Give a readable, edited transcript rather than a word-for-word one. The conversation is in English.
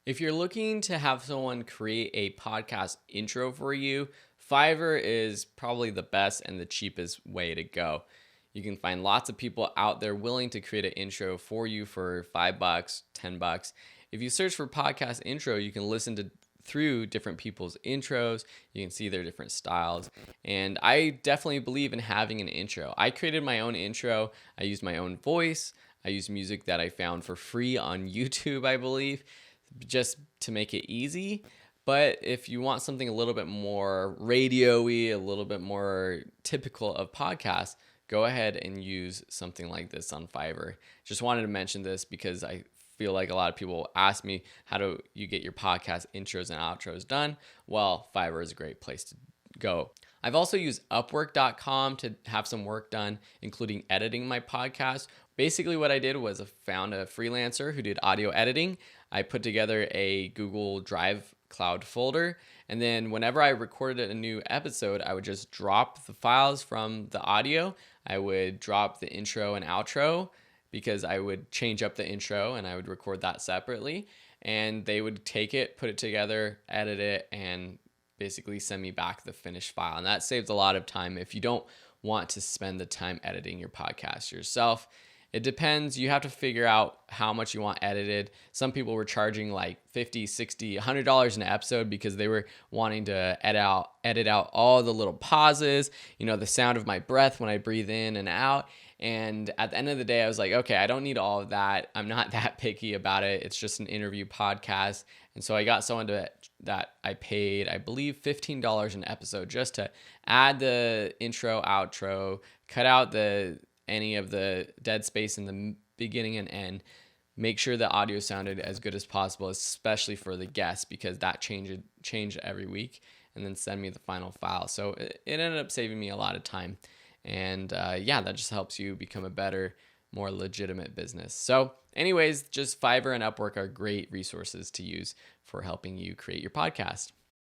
If you're looking to have someone create a podcast intro for you, Fiverr is probably the best and the cheapest way to go. You can find lots of people out there willing to create an intro for you for $5, $10. If you search for podcast intro, you can listen to through different people's intros. You can see their different styles. And I definitely believe in having an intro. I created my own intro. I used my own voice. I used music that I found for free on YouTube, I believe, just to make it easy. But if you want something a little bit more radio-y, a little bit more typical of podcasts, go ahead and use something like this on Fiverr. Just wanted to mention this because I feel like a lot of people ask me, how do you get your podcast intros and outros done? Well, Fiverr is a great place to go. I've also used Upwork.com to have some work done, including editing my podcast. Basically, what I did was I found a freelancer who did audio editing. I put together a Google Drive cloud folder, and then whenever I recorded a new episode, I would just drop the files from the audio. I would drop the intro and outro because I would change up the intro and I would record that separately. And they would take it, put it together, edit it, and basically send me back the finished file. And that saves a lot of time if you don't want to spend the time editing your podcast yourself. It depends. You have to figure out how much you want edited. Some people were charging like $50, $60, $100 an episode because they were wanting to edit out all the little pauses, the sound of my breath when I breathe in and out. And at the end of the day, I was like, okay, I don't need all of that. I'm not that picky about it. It's just an interview podcast. And so I got someone that I paid, I believe, $15 an episode just to add the intro, outro, cut out any of the dead space in the beginning and end, make sure the audio sounded as good as possible, especially for the guests, because that changed every week, and then send me the final file. So it ended up saving me a lot of time. And that just helps you become a better, more legitimate business. So anyways, just Fiverr and Upwork are great resources to use for helping you create your podcast.